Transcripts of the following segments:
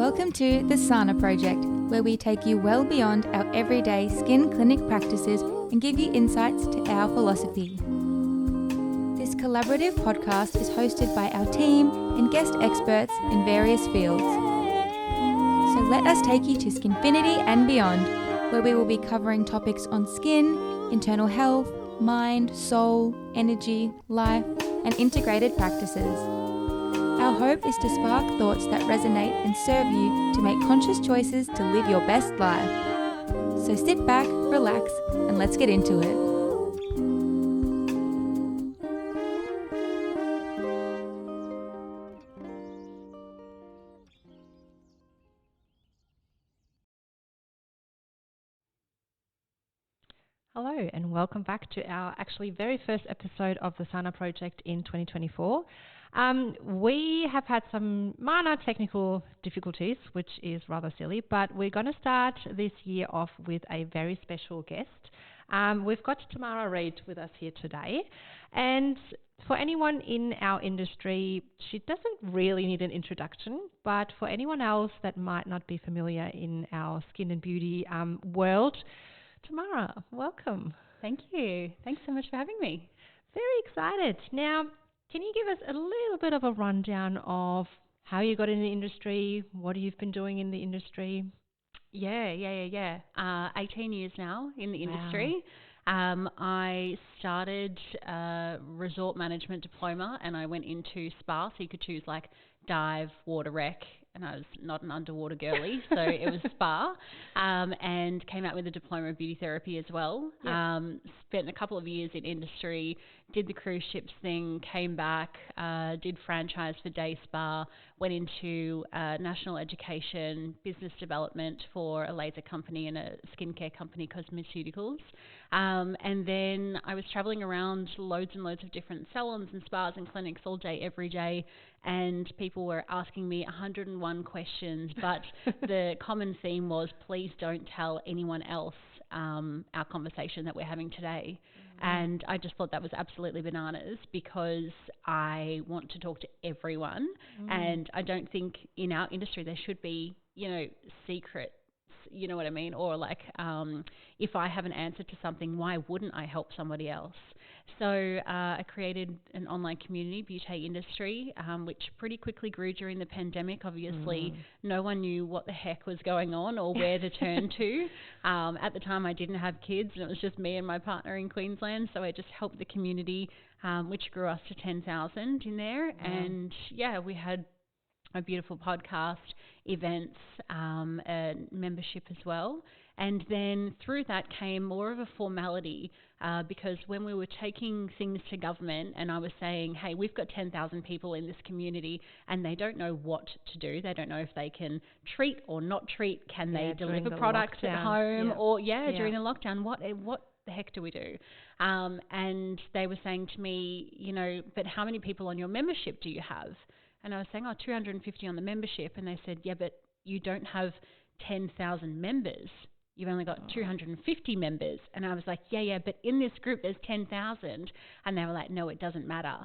Welcome to the Sana Project, where we take you well beyond our everyday skin clinic practices and give you insights to our philosophy. This collaborative podcast is hosted by our team and guest experts in various fields. So let us take you to Skinfinity and beyond, where we will be covering topics on skin, internal health, mind, soul, energy, life, and integrated practices. Our hope is to spark thoughts that resonate and serve you to make conscious choices to live your best life. So sit back, relax, and let's get into it. Hello and welcome back to our actually very first episode of the Sana Project in 2024. We have had some minor technical difficulties, which is rather silly, but we're going to start this year off with a very special guest. We've got Tamara Reid with us here today, and for anyone in our industry, she doesn't really need an introduction, but for anyone else that might not be familiar in our skin and beauty world, Tamara, welcome. Thank you. Thanks so much for having me. Very excited. Now, can you give us a little bit of a rundown of how you got in the industry, what you've been doing in the industry? Yeah. 18 years now in the Wow. industry. I started a resort management diploma and I went into spa, so you could choose like dive, water rec, and I was not an underwater girly, so it was spa, and came out with a diploma of beauty therapy as well. Yep. Spent a couple of years in industry, did the cruise ships thing, came back, did franchise for day spa, went into national education, business development for a laser company and a skincare company, cosmeceuticals. And then I was traveling around loads and loads of different salons and spas and clinics all day, every day, and people were asking me 101 questions, but the common theme was, please don't tell anyone else our conversation that we're having today. And I just thought that was absolutely bananas, because I want to talk to everyone, and I don't think in our industry there should be, secrets, you know what I mean? Or like, if I have an answer to something, why wouldn't I help somebody else? So I created an online community, Beauty Industry, which pretty quickly grew during the pandemic. Obviously, no one knew what the heck was going on or where to turn to. At the time, I didn't have kids, and it was just me and my partner in Queensland. So I just helped the community, which grew us to 10,000 in there. Wow. And yeah, we had a beautiful podcast, events, a membership as well. And then through that came more of a formality, because when we were taking things to government and I was saying, hey, we've got 10,000 people in this community and they don't know what to do. They don't know if they can treat or not treat. Can they deliver products at home or during the lockdown? What the heck do we do? And they were saying to me, but how many people on your membership do you have? And I was saying, 250 on the membership. And they said, yeah, but you don't have 10,000 members. You've only got 250 members. And I was like, yeah, but in this group there's 10,000. And they were like, no, it doesn't matter.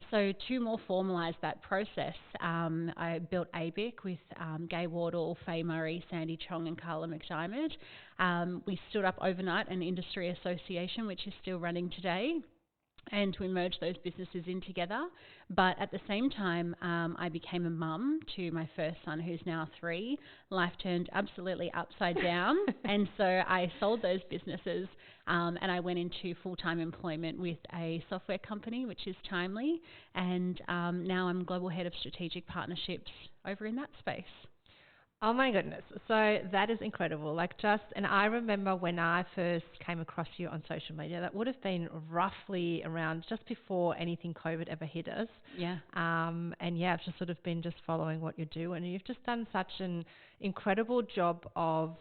So to more formalise that process, I built ABIC with Gay Wardle, Faye Murray, Sandy Chong and Carla McDiarmid. We stood up overnight an industry association, which is still running today. And we merged those businesses in together. But at the same time, I became a mum to my first son, who's now 3. Life turned absolutely upside down. And so I sold those businesses and I went into full-time employment with a software company, which is Timely. And now I'm Global Head of Strategic Partnerships over in that space. Oh my goodness. So that is incredible. And I remember when I first came across you on social media, that would have been roughly around just before anything COVID ever hit us. Yeah. I've just sort of been just following what you do, and you've just done such an incredible job of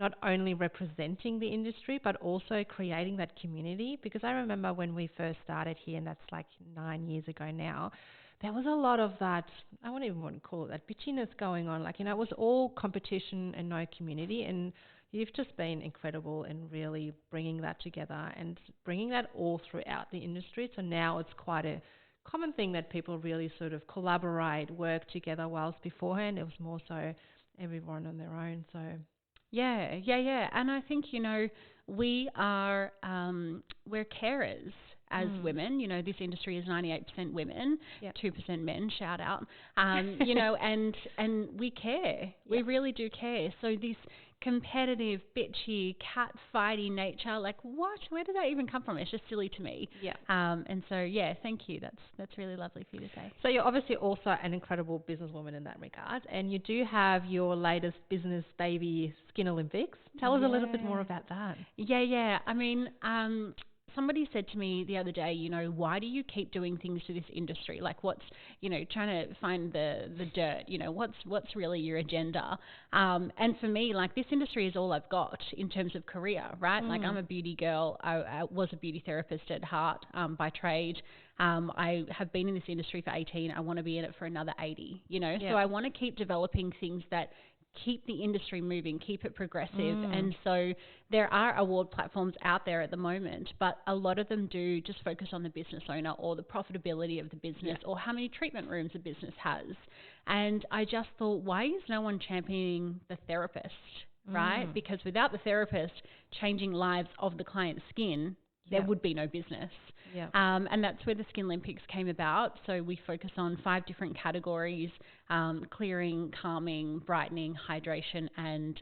not only representing the industry, but also creating that community. Because I remember when we first started here, and that's like 9 years ago now, there was a lot of that, I wouldn't even want to call it that, bitchiness going on. It was all competition and no community. And you've just been incredible in really bringing that together and bringing that all throughout the industry. So now it's quite a common thing that people really sort of collaborate, work together, whilst beforehand it was more so everyone on their own. So Yeah. And I think, we are, we're carers as women. This industry is 98% women, 2% men, shout out. And we care. We really do care. So this competitive, bitchy, cat-fighty nature, like what? Where did that even come from? It's just silly to me. Yeah. And so, thank you. That's really lovely for you to say. So you're obviously also an incredible businesswoman in that regard, and you do have your latest business baby, Skin Olympics. Tell us a little bit more about that. Yeah. I mean, somebody said to me the other day, why do you keep doing things to this industry? Like what's, trying to find the dirt, what's really your agenda? And for me, like this industry is all I've got in terms of career, right? Like I'm a beauty girl. I was a beauty therapist at heart, by trade. I have been in this industry for 18. I want to be in it for another 80, so I want to keep developing things that keep the industry moving, keep it progressive. And so there are award platforms out there at the moment, but a lot of them do just focus on the business owner or the profitability of the business or how many treatment rooms a business has. And I just thought, why is no one championing the therapist, right? Because without the therapist changing lives of the client's skin, there would be no business. Yeah. And that's where the Skin Olympics came about. So we focus on 5 different categories: clearing, calming, brightening, hydration, and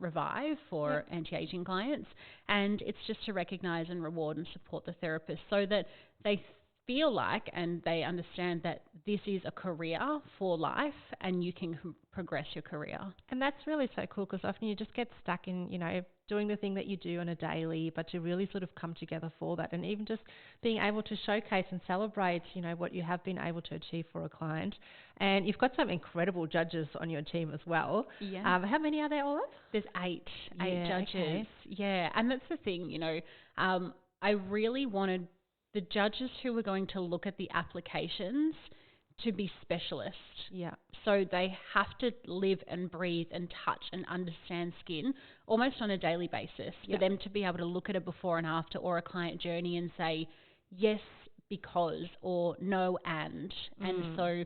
revive for anti-aging clients. And it's just to recognise and reward and support the therapist so that they feel like and they understand that this is a career for life and you can progress your career. And that's really so cool, because often you just get stuck in, doing the thing that you do on a daily, but to really sort of come together for that, and even just being able to showcase and celebrate, what you have been able to achieve for a client. And you've got some incredible judges on your team as well. Yeah. How many are there all of? There's 8 judges. Okay. Yeah, and that's the thing, I really wanted the judges who were going to look at the applications to be specialists. Yeah. So they have to live and breathe and touch and understand skin almost on a daily basis for them to be able to look at a before and after or a client journey and say, yes, because, or no, and. And so,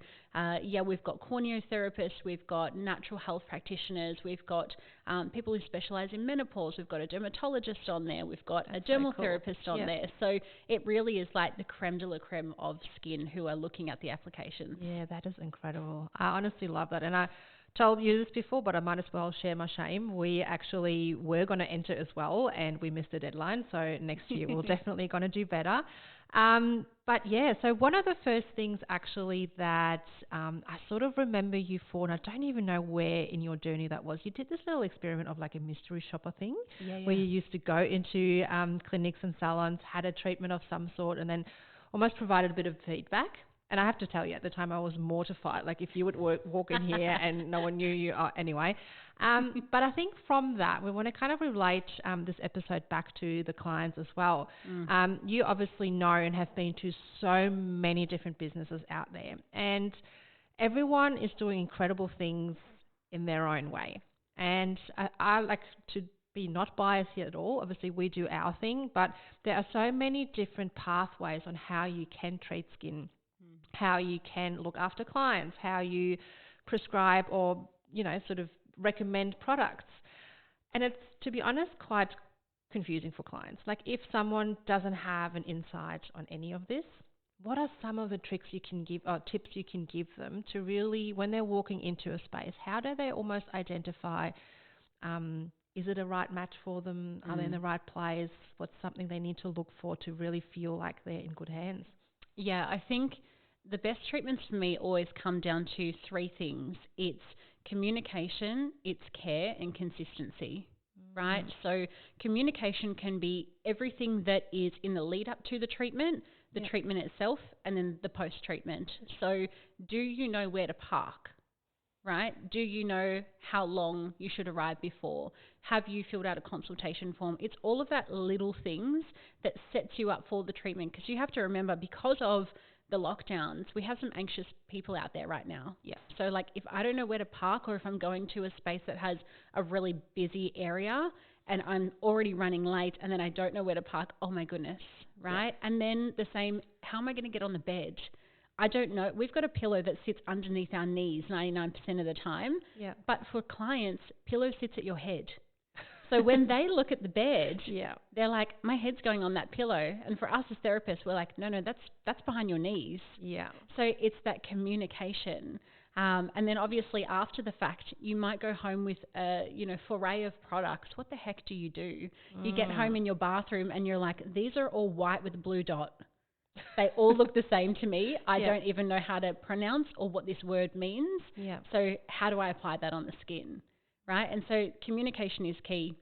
we've got corneotherapists, we've got natural health practitioners, we've got people who specialise in menopause, we've got a dermatologist on there, we've got a dermal therapist on there. So it really is like the creme de la creme of skin who are looking at the applications. Yeah, that is incredible. I honestly love that. And I told you this before, but I might as well share my shame. We actually were going to enter as well, and we missed the deadline. So next year we're definitely going to do better. But yeah, so one of the first things actually that I sort of remember you for, and I don't even know where in your journey that was, you did this little experiment of like a mystery shopper thing where you used to go into clinics and salons, had a treatment of some sort, and then almost provided a bit of feedback. And I have to tell you, at the time I was mortified, like if you would walk in here and no one knew you, anyway. But I think from that, we want to kind of relate this episode back to the clients as well. You obviously know and have been to so many different businesses out there, and everyone is doing incredible things in their own way. And I like to be not biased here at all. Obviously, we do our thing, but there are so many different pathways on how you can treat skin, how you can look after clients, how you prescribe or, sort of recommend products. And it's, to be honest, quite confusing for clients. Like if someone doesn't have an insight on any of this, what are some of the tricks you can give or tips you can give them to really, when they're walking into a space, how do they almost identify, is it a right match for them? Are they in the right place? What's something they need to look for to really feel like they're in good hands? Yeah, I think the best treatments for me always come down to 3 things. It's communication, it's care, and consistency, right? So communication can be everything that is in the lead up to the treatment, the treatment itself, and then the post-treatment. So do you know where to park, right? Do you know how long you should arrive before? Have you filled out a consultation form? It's all of that little things that sets you up for the treatment, because you have to remember, because of the lockdowns, we have some anxious people out there right now. Yeah. So like if I don't know where to park, or if I'm going to a space that has a really busy area and I'm already running late and then I don't know where to park, oh my goodness, right? Yeah. And then the same, how am I going to get on the bed? I don't know. We've got a pillow that sits underneath our knees 99% of the time. Yeah. But for clients, pillow sits at your head. So when they look at the bed, they're like, my head's going on that pillow. And for us as therapists, we're like, no, that's behind your knees. Yeah. So it's that communication. And then obviously after the fact, you might go home with a, foray of products. What the heck do? You get home in your bathroom and you're like, these are all white with a blue dot. They all look the same to me. I don't even know how to pronounce or what this word means. Yeah. So how do I apply that on the skin? Right? And so communication is key.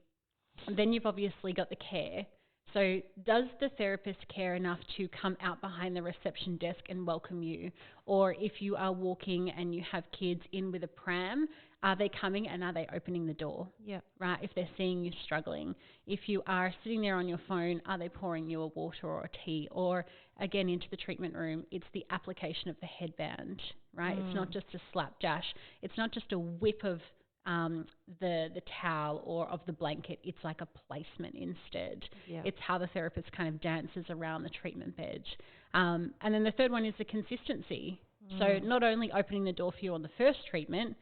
And then you've obviously got the care. So does the therapist care enough to come out behind the reception desk and welcome you? Or if you are walking and you have kids in with a pram, are they coming and are they opening the door? Yeah. Right? If they're seeing you struggling. If you are sitting there on your phone, are they pouring you a water or a tea? Or again, into the treatment room, it's the application of the headband, right? It's not just a slapdash. It's not just a whip of the towel or of the blanket. It's like a placement instead. Yeah. It's how the therapist kind of dances around the treatment bed. And then the third one is the consistency. So not only opening the door for you on the first treatment,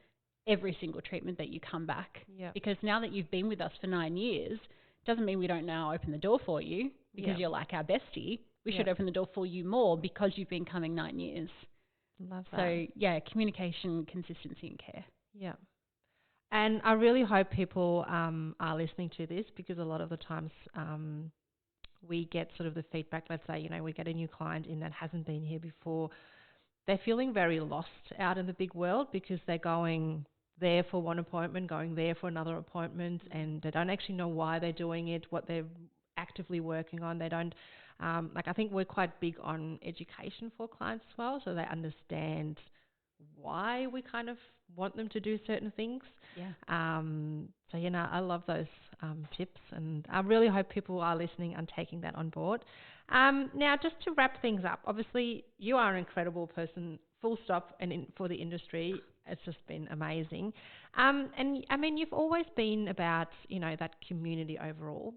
every single treatment that you come back. Yeah. Because now that you've been with us for 9 years, doesn't mean we don't now open the door for you because you're like our bestie. We should open the door for you more because you've been coming 9 years. Love that. So yeah, communication, consistency and care. Yeah. And I really hope people are listening to this, because a lot of the times we get sort of the feedback, let's say, we get a new client in that hasn't been here before. They're feeling very lost out in the big world because they're going there for one appointment, going there for another appointment, and they don't actually know why they're doing it, what they're actively working on. They don't, I think we're quite big on education for clients as well, so they understand why we kind of want them to do certain things. Yeah. So, I love those tips, and I really hope people are listening and taking that on board. Now, just to wrap things up, obviously you are an incredible person, full stop, and for the industry, it's just been amazing. And I mean, you've always been about, that community overall.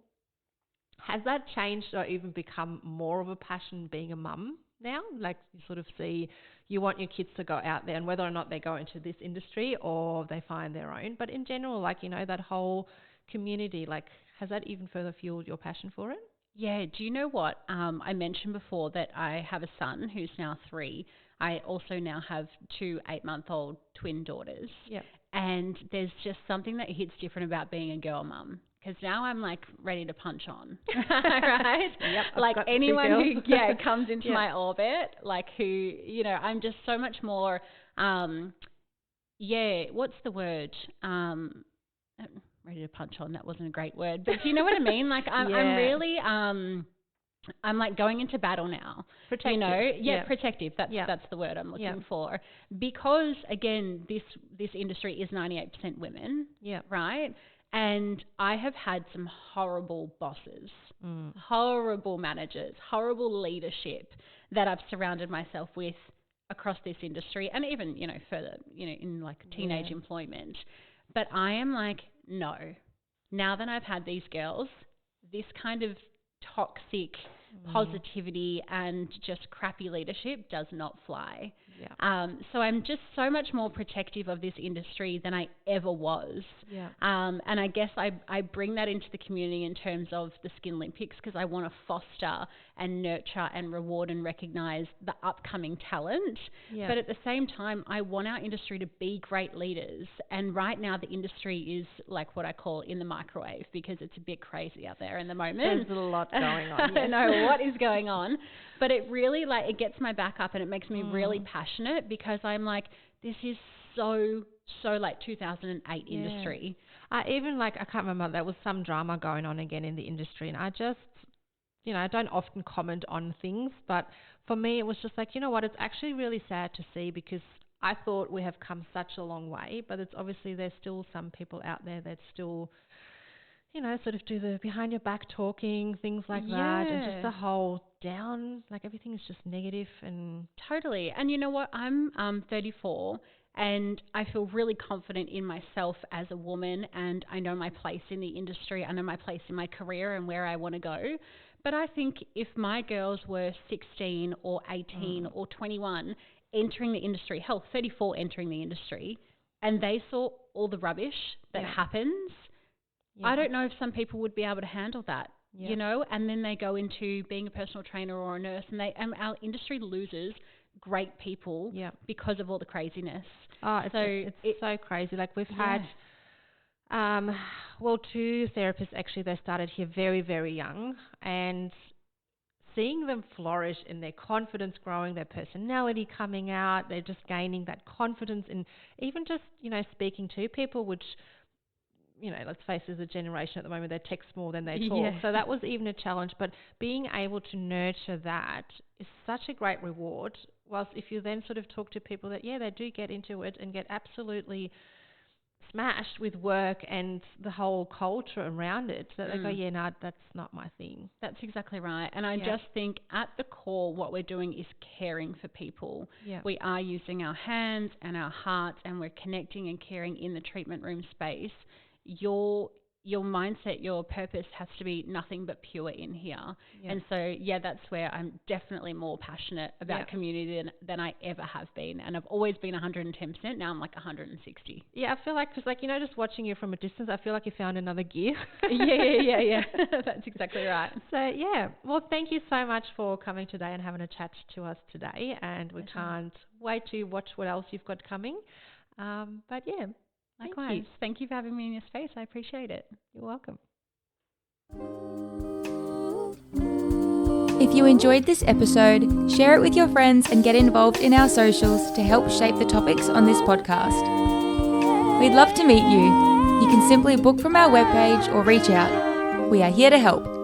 Has that changed or even become more of a passion being a mum now? Like, you sort of see, you want your kids to go out there, and whether or not they go into this industry or they find their own, but in general, like, that whole community, like, has that even further fueled your passion for it? Yeah, do you know what? I mentioned before that I have a son who's now 3. I also now have 2 8-month-old twin daughters. Yeah. And there's just something that hits different about being a girl mum. Because now I'm like ready to punch on, right? Yep. Like anyone who comes into my orbit, like who, I'm just so much more, what's the word? Ready to punch on, that wasn't a great word, but do you know what I mean? Like I'm really, I'm like going into battle now. Protective. Protective. That's the word I'm looking for. Because again, this industry is 98% women, right? And I have had some horrible bosses, horrible managers, horrible leadership that I've surrounded myself with across this industry, and even, further, in like teenage employment. But I am like, no, now that I've had these girls, this kind of toxic positivity and just crappy leadership does not fly. So I'm just so much more protective of this industry than I ever was. And I guess I bring that into the community in terms of the Skin Olympics, because I want to foster and nurture and reward and recognise the upcoming talent. But at the same time, I want our industry to be great leaders. And right now the industry is like what I call in the microwave, because it's a bit crazy out there in the moment. There's a lot going on. I don't know what is going on, but it really it gets my back up, and it makes me really passionate, because I'm like, this is so like 2008 industry. Even I can't remember, there was some drama going on again in the industry, and I just, I don't often comment on things, but for me it was just like, what, it's actually really sad to see, because I thought we have come such a long way, but it's obviously there's still some people out there that still, sort of do the behind your back talking, things like that, and just the whole down, like everything is just negative. And totally. And you know what? I'm 34, and I feel really confident in myself as a woman, and I know my place in the industry. I know my place in my career and where I want to go. But I think if my girls were 16 or 18 or 21 entering the industry, hell, 34 entering the industry, and they saw all the rubbish that happens, I don't know if some people would be able to handle that, you know, and then they go into being a personal trainer or a nurse, and our industry loses great people because of all the craziness. Oh, it's so crazy. Like we've had, two therapists actually, they started here very, very young, and seeing them flourish in their confidence growing, their personality coming out, they're just gaining that confidence in even just, you know, speaking to people, which, you know, let's face it, as a generation at the moment, they text more than they talk. So that was even a challenge. But being able to nurture that is such a great reward. Whilst if you then sort of talk to people that, they do get into it and get absolutely smashed with work and the whole culture around it, so they go, no, that's not my thing. That's exactly right. And I just think at the core, what we're doing is caring for people. We are using our hands and our hearts, and we're connecting and caring in the treatment room space. Your mindset, your purpose has to be nothing but pure in here. And so, that's where I'm definitely more passionate about community than I ever have been. And I've always been 110%. Now I'm like 160. Yeah, I feel like, because like, you know, just watching you from a distance, I feel like you found another gear. Yeah. That's exactly right. So, well, thank you so much for coming today and having a chat to us today. And we can't wait to watch what else you've got coming. But likewise. Thank you for having me in your space. I appreciate it. You're welcome. If you enjoyed this episode, share it with your friends and get involved in our socials to help shape the topics on this podcast. We'd love to meet you. You can simply book from our webpage or reach out. We are here to help.